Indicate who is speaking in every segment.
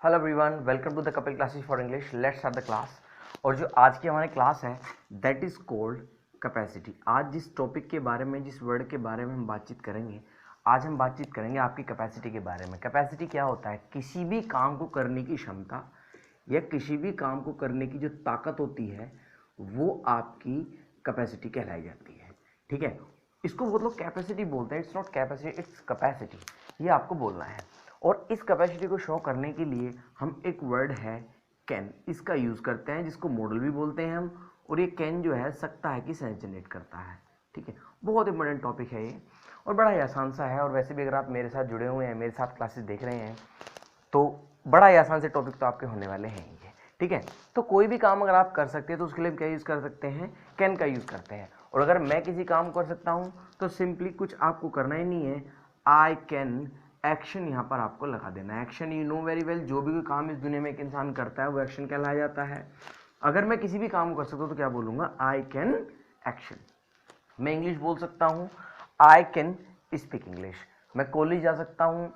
Speaker 1: Hello everyone, welcome to the Kapil classes for English. Let's start the class. और जो आज की हमारी क्लास है दैट इज़ कॉल्ड कैपेसिटी। आज जिस टॉपिक के बारे में, जिस वर्ड के बारे में हम बातचीत करेंगे, आज हम बातचीत करेंगे आपकी कैपेसिटी के बारे में। कैपेसिटी क्या होता है? किसी भी काम को करने की क्षमता या किसी भी काम को करने की जो ताकत होती है वो आपकी कैपेसिटी कहलाई जाती है। ठीक है, इसको बहुत लोग कैपेसिटी बोलते हैं। It's not capacity, its capacity. ये आपको बोलना है। और इस कैपेसिटी को शो करने के लिए हम एक वर्ड है कैन, इसका यूज़ करते हैं, जिसको मॉडल भी बोलते हैं हम। और ये कैन जो है सकता है कि सेंस जनरेट करता है। ठीक है, बहुत इंपॉर्टेंट टॉपिक है ये और बड़ा ही आसान सा है। और वैसे भी अगर आप मेरे साथ जुड़े हुए हैं, मेरे साथ क्लासेस देख रहे हैं, तो बड़ा ही आसान से टॉपिक तो आपके होने वाले हैं ही है। ठीक है, तो कोई भी काम अगर आप कर सकते हैं तो उसके लिए हम क्या यूज़ कर सकते हैं? कैन का यूज़ करते हैं। और अगर मैं किसी काम को कर सकता हूँ तो सिंपली कुछ आपको करना ही नहीं है, आई कैन, एक्शन यहाँ पर आपको लगा देना है। Action you know very well, जो भी कोई काम इस दुनिया में एक इंसान करता है वो एक्शन कहलाया जाता है। अगर मैं किसी भी काम को कर सकता हूँ तो क्या बोलूँगा? I can action. मैं इंग्लिश बोल सकता हूँ, आई कैन स्पीक इंग्लिश। मैं कॉलेज जा सकता हूँ,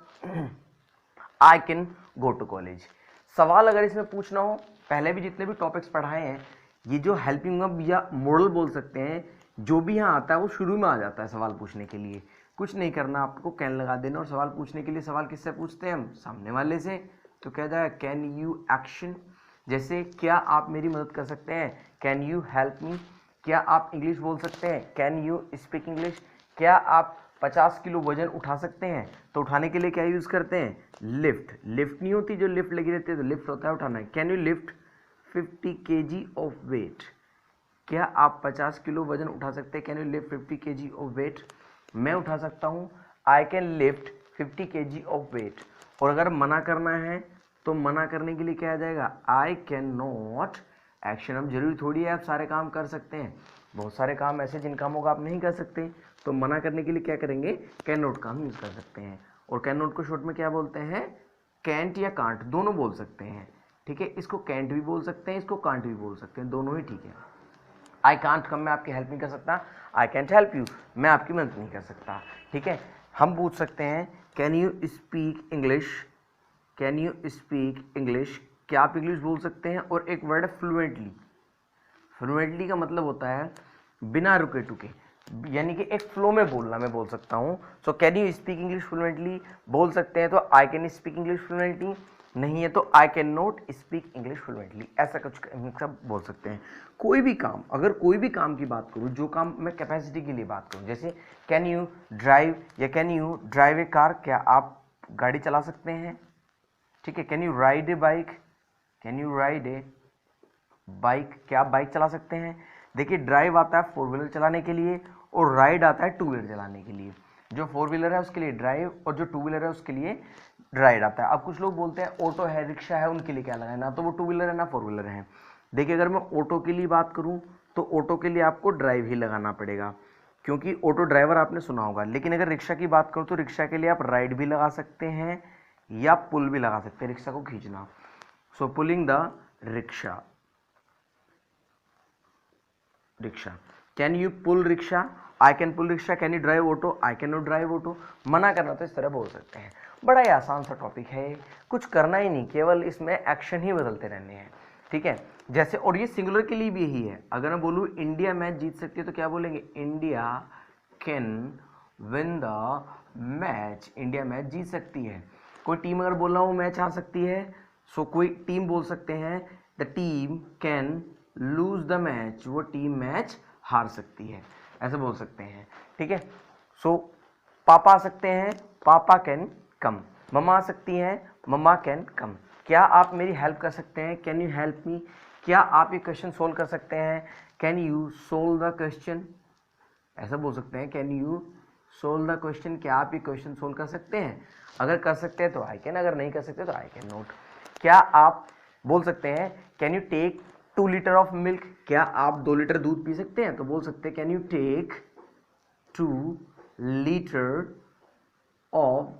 Speaker 1: I can go to college. सवाल अगर इसमें पूछना हो, पहले भी जितने भी टॉपिक्स पढ़ाए हैं, ये जो हेल्पिंग वर्ब या मॉडल बोल सकते हैं, जो भी यहाँ आता है वो शुरू में आ जाता है सवाल पूछने के लिए। कुछ नहीं करना, आपको कैन लगा देना। और सवाल पूछने के लिए सवाल किससे पूछते हैं हम? सामने वाले से। तो क्या जाएगा? Can you action. जैसे क्या आप मेरी मदद कर सकते हैं? Can you help me. क्या आप इंग्लिश बोल सकते हैं? Can you speak English. क्या आप 50 किलो वजन उठा सकते हैं? तो उठाने के लिए क्या यूज़ करते हैं? लिफ्ट। लिफ्ट नहीं होती जो लिफ्ट लगी रहती है, तो लिफ्ट होता है उठाना। Can you lift 50 kg of weight. क्या आप 50 किलो वजन उठा सकते हैं? Can you lift 50 kg of weight. मैं उठा सकता हूँ, I can lift 50 kg of weight. और अगर मना करना है तो मना करने के लिए क्या आ जाएगा? आई कैन नॉट एक्शन। अब जरूरी थोड़ी है आप सारे काम कर सकते हैं, बहुत सारे काम ऐसे जिन कामों को आप नहीं कर सकते, तो मना करने के लिए क्या करेंगे? कैन नॉट का हम यूज़ कर सकते हैं। और कैन नॉट को शॉर्ट में क्या बोलते हैं? कैंट या कांट, दोनों बोल सकते हैं। ठीक है, इसको कैंट भी बोल सकते हैं, इसको कांट भी बोल सकते हैं, दोनों ही ठीक है। आई कांट कम, मैं आपकी हेल्प नहीं कर सकता। आई कैंट हेल्प यू, मैं आपकी मदद नहीं कर सकता। ठीक है, हम पूछ सकते हैं can you speak English. Can you speak English, क्या आप इंग्लिश बोल सकते हैं? और एक वर्ड है फ्लुएंटली। फ्लुएंटली का मतलब होता है बिना रुके टुके, यानी कि एक फ्लो में बोलना। मैं बोल सकता हूँ, सो can you speak English fluently बोल सकते हैं तो I can speak English fluently, नहीं है तो I can not speak English fluently, ऐसा कुछ सब बोल सकते हैं। कोई भी काम, अगर कोई भी काम की बात करूँ, जो काम मैं कैपेसिटी के लिए बात करूँ, जैसे कैन यू ड्राइव या can you drive A car, क्या आप गाड़ी चला सकते हैं? ठीक है, can you ride A bike. Can you ride A bike, क्या आप बाइक चला सकते हैं? देखिए, ड्राइव आता है 4 व्हीलर चलाने के लिए और राइड आता है 2 व्हीलर चलाने के लिए। जो 4 व्हीलर है उसके लिए ड्राइव और जो 2 व्हीलर है उसके लिए राइड आता है। अब कुछ लोग बोलते हैं ऑटो है, रिक्शा है, उनके लिए क्या लगाए? ना तो वो 2 व्हीलर है ना 4 व्हीलर है। देखिए, अगर मैं ऑटो के लिए बात करूं तो ऑटो के लिए आपको ड्राइव ही लगाना पड़ेगा, क्योंकि ऑटो ड्राइवर आपने सुना होगा। लेकिन अगर रिक्शा की बात करूं तो रिक्शा के लिए आप राइड भी लगा सकते हैं या पुल भी लगा सकते हैं, रिक्शा को खींचना। So pulling the rickshaw, rickshaw. Can you pull rickshaw, I can pull rickshaw. Can you drive auto, I can not drive auto. मना करना तो इस तरह बोल सकते हैं। बड़ा ही आसान सा टॉपिक है, कुछ करना ही नहीं, केवल इसमें एक्शन ही बदलते रहने हैं। ठीक है, जैसे, और ये सिंगुलर के लिए भी यही है। अगर मैं बोलूँ इंडिया मैच जीत सकती है तो क्या बोलेंगे? India can win the match. India match जीत सकती है। कोई टीम अगर बोल रहा हूँ मैच आ सकती है, सो कोई टीम बोल सकते हैं the team can lose the match, वो टीम मैच हार सकती है, ऐसे बोल सकते हैं। ठीक है, सो पापा आ सकते हैं, पापा कैन कम। मम्मा आ सकती हैं, मम्मा कैन कम। क्या आप मेरी हेल्प कर सकते हैं? Can you help me. क्या आप ये क्वेश्चन सोल्व कर सकते हैं? Can you solve the question, ऐसा बोल सकते हैं। Can you solve the question, क्या आप ये क्वेश्चन सोल्व कर सकते हैं? अगर कर सकते हैं तो आई कैन, अगर नहीं कर सकते तो आई कैन नॉट। क्या आप बोल सकते हैं can you take 2 litre of milk, क्या आप 2 लीटर दूध पी सकते हैं? तो बोल सकते हैं can you take 2 litre of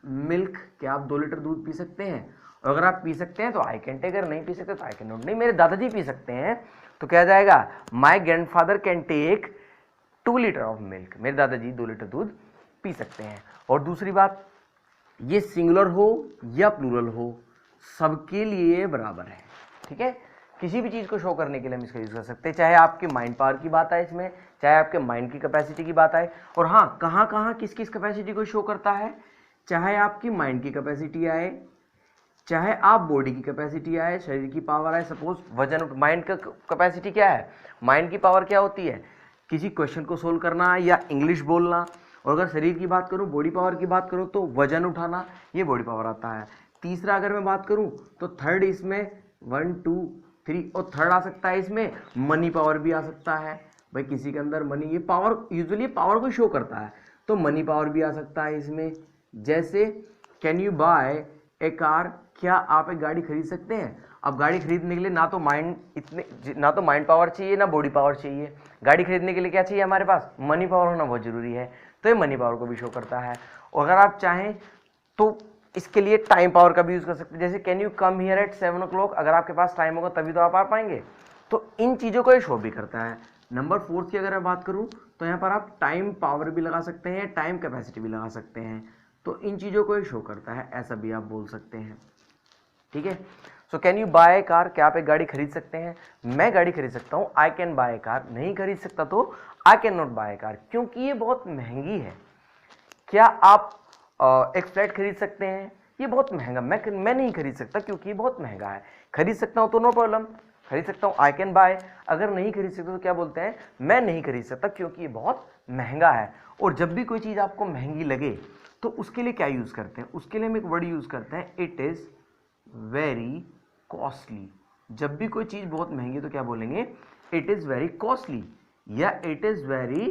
Speaker 1: milk, क्या आप 2 लीटर दूध पी सकते हैं? और अगर आप पी सकते हैं तो आई कैन टेक, अगर नहीं पी सकते तो आई कैन नॉट। नहीं, मेरे दादाजी पी सकते हैं तो क्या जाएगा? My grandfather can take 2 litre of milk, मेरे दादाजी 2 लीटर दूध पी सकते हैं। और दूसरी बात, ये सिंगुलर हो या प्लूरल हो, सबके लिए बराबर है। ठीक है, किसी भी चीज़ को शो करने के लिए हम इसका यूज़ कर सकते हैं, चाहे आपके माइंड पावर की बात आए इसमें, चाहे आपके माइंड की कैपेसिटी की बात आए। और हाँ, कहाँ कहाँ किस किस कैपेसिटी को शो करता है, चाहे आपकी माइंड की कैपेसिटी आए, चाहे आप बॉडी की कैपेसिटी आए, शरीर की पावर आए। सपोज वजन, माइंड का कैपेसिटी क्या है, माइंड की पावर क्या होती है, किसी क्वेश्चन को सोल्व करना या इंग्लिश बोलना। और अगर शरीर की बात करूं, बॉडी पावर की बात करूं, तो वजन उठाना, ये बॉडी पावर आता है। तीसरा अगर मैं बात करूं तो थर्ड इसमें 1 2 3, और थर्ड आ सकता है इसमें मनी पावर भी आ सकता है। भाई किसी के अंदर मनी, ये पावर यूजुअली पावर को शो करता है, तो मनी पावर भी आ सकता है इसमें। जैसे can you buy a car, क्या आप एक गाड़ी खरीद सकते हैं। अब गाड़ी खरीदने के लिए ना तो माइंड पावर चाहिए ना बॉडी पावर चाहिए। गाड़ी खरीदने के लिए क्या चाहिए हमारे पास, मनी पावर होना बहुत जरूरी है, तो ये मनी पावर को भी शो करता है। और अगर आप चाहें तो इसके लिए टाइम पावर का भी यूज कर सकते हैं। जैसे can you come here eight 7 o'clock, अगर आपके पास टाइम होगा तभी तो आप आ पाएंगे, तो इन चीज़ों को ये शो भी करता है। नंबर 4 की अगर मैं बात करूं तो यहाँ पर आप टाइम पावर भी लगा सकते हैं, टाइम कैपेसिटी भी लगा सकते हैं, तो इन चीज़ों को ये शो करता है, ऐसा भी आप बोल सकते हैं। ठीक है, so can you buy a car, क्या आप एक गाड़ी खरीद सकते हैं। मैं गाड़ी खरीद सकता हूँ, I can buy a car. नहीं खरीद सकता तो I can not buy a car, क्योंकि ये बहुत महंगी है। क्या आप एक फ्लैट खरीद सकते हैं, ये बहुत महंगा, मैं नहीं खरीद सकता क्योंकि ये बहुत महंगा है। खरीद सकता हूँ तो नो प्रॉब्लम, खरीद सकता हूँ, आई कैन बाय। अगर नहीं खरीद सकते तो क्या बोलते हैं, मैं नहीं खरीद सकता क्योंकि ये बहुत महंगा है। और जब भी कोई चीज़ आपको महंगी लगे तो उसके लिए क्या यूज़ करते हैं, उसके लिए हम एक वर्ड यूज़ करते हैं, इट इज़ वेरी कॉस्टली। जब भी कोई चीज़ बहुत महंगी है तो क्या बोलेंगे, इट इज़ वेरी कॉस्टली, या इट इज़ वेरी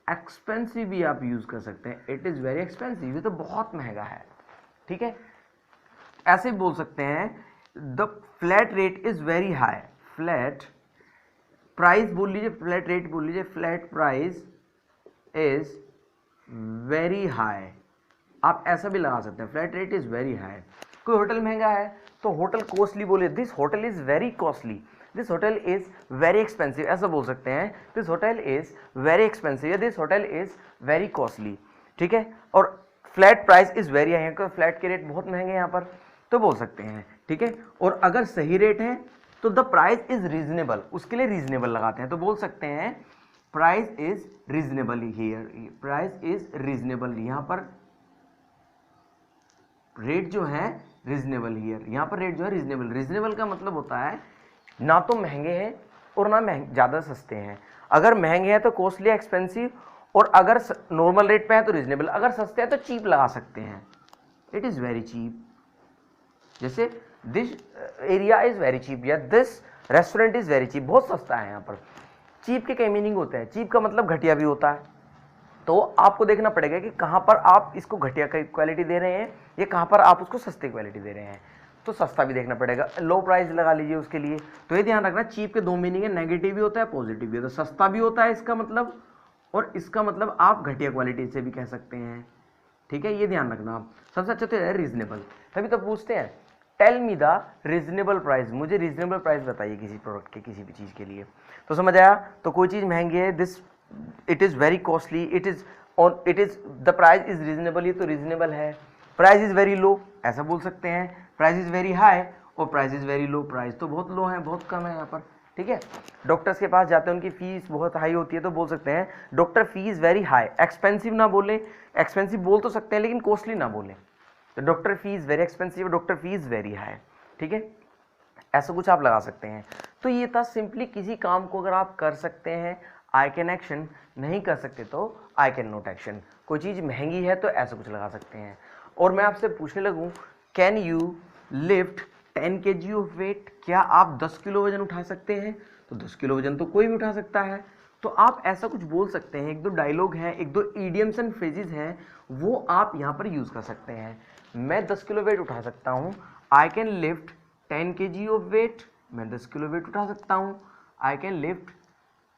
Speaker 1: एक्सपेंसिव भी आप यूज़ कर सकते हैं। इट इज़ वेरी एक्सपेंसिव, ये तो बहुत महंगा है। ठीक है, ऐसे बोल सकते हैं, the flat rate is very high. Flat price बोल लीजिए, फ्लैट रेट बोल लीजिए, flat price is very high. आप ऐसा भी लगा सकते हैं, flat rate is very high. कोई होटल महंगा है तो होटल कॉस्टली बोले, this hotel is very costly, this hotel is very expensive, ऐसा बोल सकते हैं, this hotel is very expensive या this hotel is very costly. ठीक है, और flat price is very high, क्योंकि फ्लैट के रेट बहुत महंगे हैं यहाँ पर, तो बोल सकते हैं। ठीक है, और अगर सही रेट है तो द प्राइस इज़ रीजनेबल, उसके लिए रीजनेबल लगाते हैं, तो बोल सकते हैं price is reasonable here, price is reasonable, यहाँ पर रेट जो है रीजनेबल हियर, यहाँ पर रेट जो है रीजनेबल। रीजनेबल का मतलब होता है ना तो महंगे हैं और ना ज़्यादा सस्ते हैं। अगर महंगे हैं तो कॉस्टली एक्सपेंसिव, और अगर नॉर्मल रेट पे है तो रीजनेबल, अगर सस्ते हैं तो चीप लगा सकते हैं, इट इज़ वेरी चीप। जैसे this area is very cheap या this restaurant is very cheap, बहुत सस्ता है यहाँ पर। चीप के कई मीनिंग होते हैं, चीप का मतलब घटिया भी होता है, तो आपको देखना पड़ेगा कि कहाँ पर आप इसको घटिया क्वालिटी दे रहे हैं या कहाँ पर आप उसको सस्ती क्वालिटी दे रहे हैं। तो सस्ता भी देखना पड़ेगा, लो प्राइस लगा लीजिए उसके लिए। तो ये ध्यान रखना, चीप के दो मीनिंग है, नेगेटिव भी होता है पॉजिटिव भी होता है। सस्ता भी होता है इसका मतलब, और इसका मतलब आप घटिया क्वालिटी से भी कह सकते हैं। ठीक है, ये ध्यान रखना आप। सबसे अच्छा तो है रीजनेबल। तभी तो पूछते हैं tell me the reasonable price, मुझे रीजनेबल प्राइस बताइए किसी प्रोडक्ट के, किसी भी चीज़ के लिए। तो समझ आया, तो कोई चीज़ महंगी है, this it is very costly, it is the price is reasonable, ये तो रीजनेबल है। प्राइस इज़ वेरी लो, ऐसा बोल सकते हैं। प्राइस इज़ वेरी हाई और price is very low, price तो बहुत लो है, बहुत कम है यहाँ पर। ठीक है, डॉक्टर्स के पास जाते हैं, उनकी फीस बहुत हाई होती है, तो बोल सकते हैं doctor fees very high. Expensive ना बोले, एक्सपेंसिव बोल तो सकते हैं लेकिन कॉस्टली ना बोले, तो doctor fees very expensive, doctor fees very high. ठीक है, ऐसा कुछ आप लगा सकते हैं। तो ये था सिंपली, किसी काम को अगर आप कर सकते हैं आई कैन एक्शन, नहीं कर सकते तो आई कैन नॉट एक्शन। कोई चीज़ महंगी है तो ऐसा कुछ लगा सकते हैं। और मैं आपसे पूछने लगूं, can you lift 10 kg of weight, क्या आप 10 किलो वजन उठा सकते हैं। तो 10 किलो वजन तो कोई भी उठा सकता है, तो आप ऐसा कुछ बोल सकते हैं। एक दो डायलॉग हैं, एक दो ईडियम्स एंड फ्रेजेस हैं, वो आप यहाँ पर यूज़ कर सकते हैं। मैं 10 किलो वेट उठा सकता हूँ, I can lift 10 kg of weight, मैं 10 किलो वेट उठा सकता हूँ। I can lift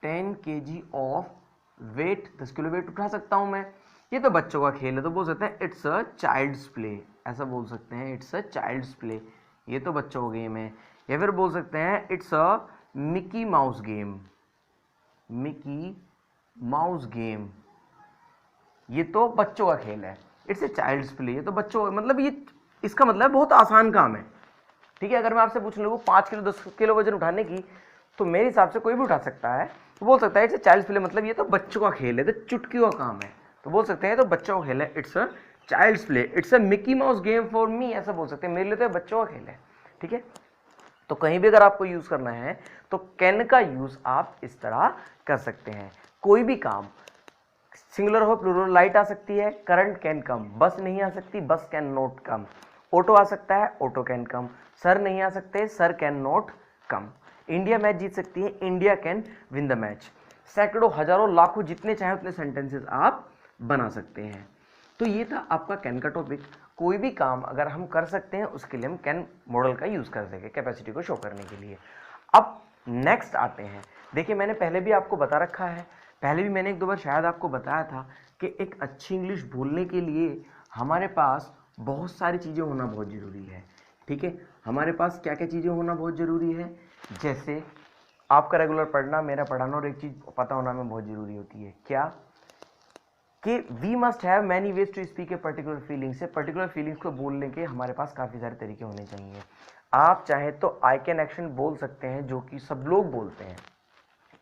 Speaker 1: 10 kg of weight, 10 kilo weight उठा सकता हूँ मैं। ये तो बच्चों का खेल है, तो बोल सकते हैं इट्स अ चाइल्ड्स प्ले, ऐसा बोल सकते हैं, इट्स अ चाइल्ड्स प्ले, ये तो बच्चों का गेम है। या फिर बोल सकते हैं it's a Mickey Mouse game, Mickey Mouse game, ये तो बच्चों का खेल है, इट्स ए चाइल्ड्स प्ले, ये तो बच्चों, मतलब ये इसका मतलब बहुत आसान काम है, ठीक है, अगर मैं आपसे पूछ लूँ 5 किलो 10 किलो वजन उठाने की, तो मेरे हिसाब से कोई भी उठा सकता है, तो बोल सकता है इट्स चाइल्ड्स प्ले, मतलब ये तो बच्चों का खेल है, तो चुटकियों का काम है, तो बोल सकते हैं तो बच्चों का खेल है, it's a child's play, it's a Mickey Mouse game for me, ऐसा बोल सकते हैं, मेरे लिए तो बच्चों का खेल है। ठीक है, तो कहीं भी अगर आपको यूज करना है तो कैन का यूज आप इस तरह कर सकते हैं। कोई भी काम, सिंगुलर हो प्लूरल, लाइट आ सकती है, करंट कैन कम, बस नहीं आ सकती, bus can not come, auto आ सकता है, ऑटो कैन कम, सर नहीं आ सकते, sir can not come, India match जीत सकती है, India can win the match, सैकड़ों हजारों लाखों जितने चाहे उतने सेंटेंसेस आप बना सकते हैं। तो ये था आपका कैन का टॉपिक। कोई भी काम अगर हम कर सकते हैं उसके लिए हम कैन मॉडल का यूज कर सकें कैपेसिटी को शो करने के लिए। अब नेक्स्ट आते हैं, देखिए मैंने पहले भी आपको बता रखा है, पहले भी मैंने एक दो बार शायद आपको बताया था कि एक अच्छी इंग्लिश बोलने के लिए हमारे पास बहुत सारी चीज़ें होना बहुत ज़रूरी है। ठीक है, हमारे पास क्या क्या चीज़ें होना बहुत ज़रूरी है, जैसे आपका रेगुलर पढ़ना, मेरा पढ़ाना, और एक चीज़ पता होना में बहुत ज़रूरी होती है, क्या कि we must have many ways to speak a particular feelings से, पर्टिकुलर फीलिंग्स को बोलने के हमारे पास काफ़ी सारे तरीके होने चाहिए। आप चाहे तो आई कैन एक्शन बोल सकते हैं जो कि सब लोग बोलते हैं,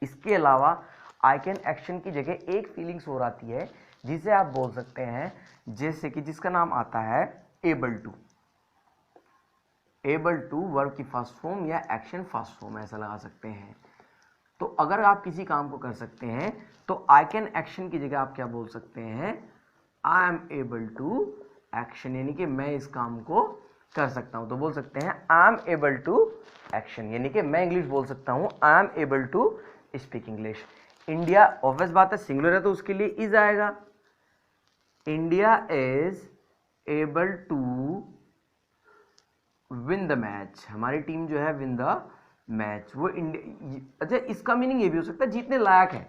Speaker 1: इसके अलावा आई कैन एक्शन की जगह एक फीलिंग्स और आती है जिसे आप बोल सकते हैं, जैसे कि जिसका नाम आता है able to. Able to verb की फर्स्ट फॉर्म या एक्शन फर्स्ट फॉर्म ऐसा लगा सकते हैं। तो अगर आप किसी काम को कर सकते हैं तो आई कैन एक्शन की जगह आप क्या बोल सकते हैं, I am able to action, यानी कि मैं इस काम को कर सकता हूं, तो बोल सकते हैं I am able to action, यानी कि मैं इंग्लिश बोल सकता हूं, I am able to speak English. India, obvious बात है सिंगुलर है तो उसके लिए इज आएगा, India is able to win the match, हमारी टीम जो है विन द मैच, वो इंडिया, अच्छा इसका मीनिंग ये भी हो सकता है जीतने लायक है,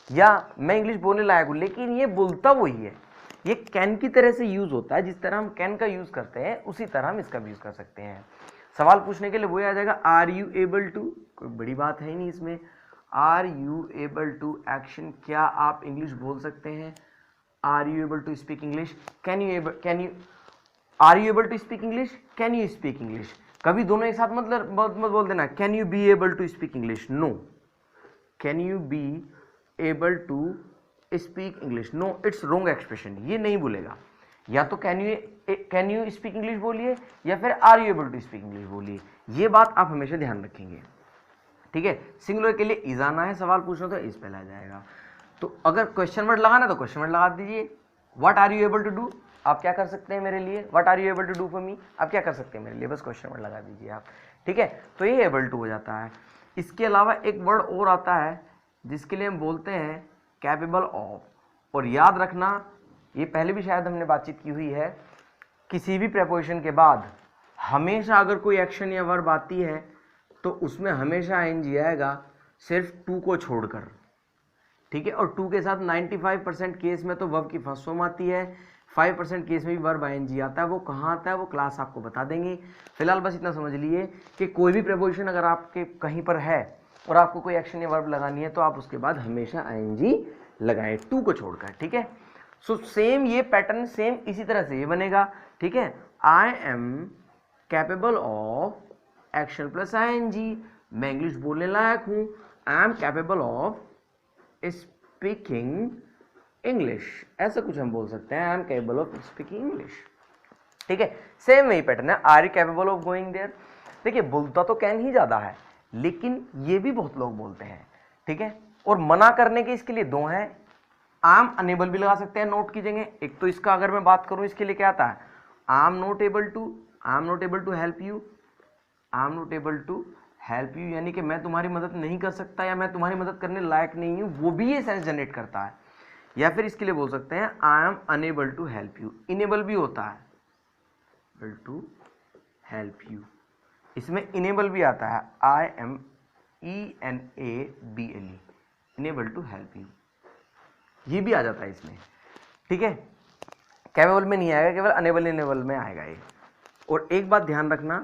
Speaker 1: या मैं इंग्लिश बोलने लायक हूं, लेकिन ये बोलता वही है, ये कैन की तरह से यूज होता है, जिस तरह हम कैन का यूज करते हैं उसी तरह हम इसका भी यूज कर सकते हैं। सवाल पूछने के लिए वो आ जाएगा आर यू एबल टू, कोई बड़ी बात है ही नहीं इसमें, are you able to action, क्या आप इंग्लिश बोल सकते हैं, are you able to speak English, can you are you able to speak English, can you speak English, कभी दोनों एक साथ मत बोल देना, can you be able to speak English, no, can you be able to speak English, no it's wrong expression, ये नहीं बोलेगा, या तो कैन यू स्पीक इंग्लिश बोलिए या फिर are you able to speak English बोलिए, ये बात आप हमेशा ध्यान रखेंगे। ठीक है, सिंगुलर के लिए इज आना है, सवाल पूछना तो इस पहले आ जाएगा, तो अगर क्वेश्चन वर्ड लगाना तो क्वेश्चन वर्ड लगा दीजिए, what are you able to do, आप क्या कर सकते हैं मेरे लिए, what are you able to do for me, आप क्या कर सकते हैं मेरे लिए, बस क्वेश्चन वर्ड लगा दीजिए आप। ठीक है, तो ये एबल टू हो जाता है। इसके अलावा एक वर्ड और आता है जिसके लिए हम बोलते हैं कैपेबल ऑफ, और याद रखना ये पहले भी शायद हमने बातचीत की हुई है, किसी भी प्रेपोजिशन के बाद हमेशा अगर कोई एक्शन या वर्ब आती है तो उसमें हमेशा आईएनजी आएगा, सिर्फ टू को छोड़कर। ठीक है, और टू के साथ 95% केस में तो वर्ब की फर्स्ट फॉर्म आती है, 5% केस में भी वर्ब आईएनजी आता है, वो कहाँ आता है वो क्लास आपको बता देंगे। फिलहाल बस इतना समझ लिए कि कोई भी प्रेपोजिशन अगर आपके कहीं पर है और आपको कोई एक्शन या वर्ब लगानी है तो आप उसके बाद हमेशा आईएनजी लगाएं, टू को छोड़कर। ठीक है, सो सेम ये पैटर्न सेम इसी तरह से ये बनेगा। ठीक है, I am capable of action plus ING, मैं इंग्लिश बोलने लायक हूं, I am capable of speaking English, ऐसा कुछ हम बोल सकते हैं, I am capable of speaking English. ठीक है, सेम वही पैटर्न है, are you capable of going there. देखिए बोलता तो कैन ही ज्यादा है, लेकिन ये भी बहुत लोग बोलते हैं। ठीक है, और मना करने के इसके लिए दो हैं, आई एम अनेबल भी लगा सकते हैं नोट की जगह। एक तो इसका अगर मैं बात करूं इसके लिए क्या आता है, I am not able to, I am not able to help you, I am not able to help you, यानी कि मैं तुम्हारी मदद नहीं कर सकता या मैं तुम्हारी मदद करने लायक नहीं हूं, वो भी ये सेंस जनरेट करता है। या फिर इसके लिए बोल सकते हैं I am unable to help you, enable भी होता है, एबल टू हेल्प यू, इसमें इनेबल भी आता है, I M ENABLE, enable to help you, ये भी आ जाता है इसमें। ठीक है, कैपेबल में नहीं आएगा, केवल अनेबल इनेबल में आएगा ये। और एक बात ध्यान रखना,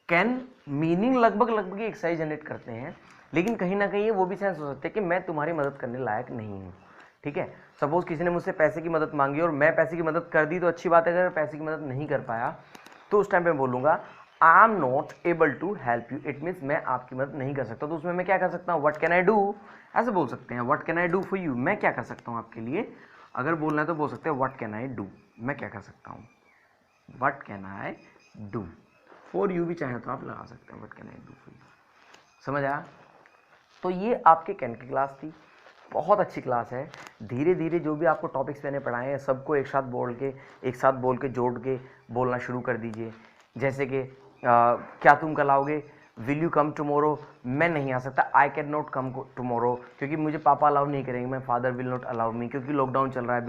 Speaker 1: कैन मीनिंग लगभग एक साइज जनरेट करते हैं, लेकिन कहीं ना कहीं वो भी सेंस हो सकते हैं कि मैं तुम्हारी मदद करने लायक नहीं हूँ। ठीक है, सपोज किसी ने मुझसे पैसे की मदद मांगी और मैं पैसे की मदद कर दी तो अच्छी बात है, अगर पैसे की मदद नहीं कर पाया तो उस टाइम पे बोलूँगा I am not able to help you, it means मैं आपकी मदद नहीं कर सकता। तो उसमें मैं क्या कर सकता हूँ, व्हाट कैन आई डू, ऐसे बोल सकते हैं, what can I do for you, मैं क्या कर सकता हूँ आपके लिए। अगर बोलना है तो बोल सकते हैं व्हाट कैन आई डू, मैं क्या कर सकता हूँ, what can I do for you भी चाहे तो आप लगा सकते हैं, what can I do for you. समझ आया। तो ये आपके कैन की क्लास थी, बहुत अच्छी क्लास है। धीरे धीरे जो भी आपको टॉपिक्स मैंने पढ़ाए हैं सबको एक साथ बोल के जोड़ के बोलना शुरू कर दीजिए। जैसे कि क्या तुम कल आओगे, विल यू कम टुमारो, मैं नहीं आ सकता, आई कैन नॉट कम टुमारो, क्योंकि मुझे पापा अलाउ नहीं करेंगे, मैं father will not allow me, क्योंकि लॉकडाउन चल रहा है,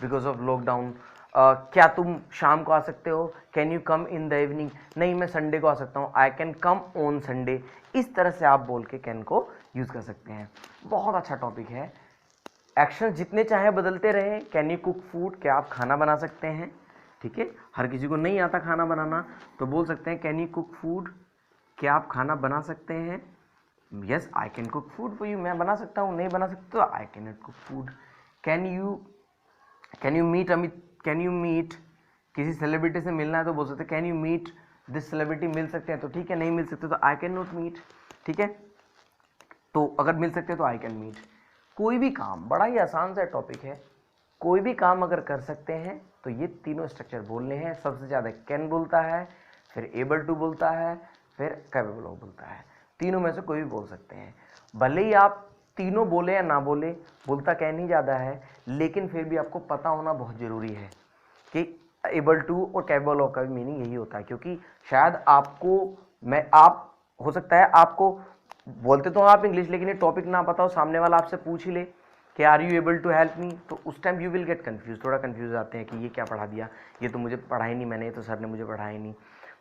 Speaker 1: बिकॉज ऑफ लॉकडाउन। क्या तुम शाम को आ सकते हो, can you come in the evening, नहीं मैं संडे को आ सकता हूँ, I can come on Sunday. इस तरह से आप बोल के कैन को यूज़ कर सकते हैं। बहुत अच्छा टॉपिक है। एक्शन जितने चाहे बदलते रहे। कैन यू कुक फूड, क्या आप खाना बना सकते हैं, ठीक है। हर किसी को नहीं आता खाना बनाना, तो बोल सकते हैं कैन यू कुक फूड, क्या आप खाना बना सकते हैं। Yes I can cook food for you, मैं बना सकता हूँ, नहीं बना सकते तो I can not cook food. Can you meet Amit, can you meet, किसी सेलिब्रिटी से मिलना है तो बोल सकते हैं can you meet this celebrity, मिल सकते हैं तो ठीक है, नहीं मिल सकते तो आई कैन नॉट मीट, ठीक है। तो अगर मिल सकते हैं तो आई कैन मीट। कोई भी काम, बड़ा ही आसान सा टॉपिक है, कोई भी काम अगर कर सकते हैं तो ये तीनों स्ट्रक्चर बोलने हैं। सबसे ज़्यादा कैन बोलता है, फिर एबल टू बोलता है, फिर कैपेबल ऑफ बोलता है। तीनों में से कोई भी बोल सकते हैं, भले ही आप तीनों बोले या ना बोले, बोलता कैन ही ज़्यादा है, लेकिन फिर भी आपको पता होना बहुत ज़रूरी है कि एबल टू और कैपेबल ऑफ का भी मीनिंग यही होता है। क्योंकि शायद आप हो सकता है आपको बोलते तो आप इंग्लिश, लेकिन ये टॉपिक ना पता हो, सामने वाला आपसे पूछ ही ले कि are you able to help me, तो उस time you will get confuse, थोड़ा कन्फ्यूज आते हैं कि ये क्या पढ़ा दिया, ये तो मुझे पढ़ा ही नहीं, मैंने तो सर ने मुझे पढ़ाया ही नहीं,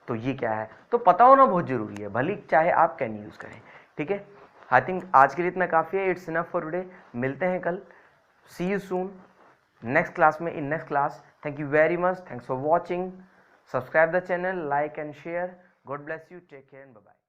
Speaker 1: तो ये क्या है। तो पता होना बहुत ज़रूरी है, भले चाहे आप कैन यूज़ करें, ठीक है। आई थिंक आज के लिए इतना काफ़ी है। It's enough for today. मिलते हैं कल, see you soon next class में, in next class. Thank you very much, thanks for watching, subscribe the channel, like and share. God bless you, take care and bye bye.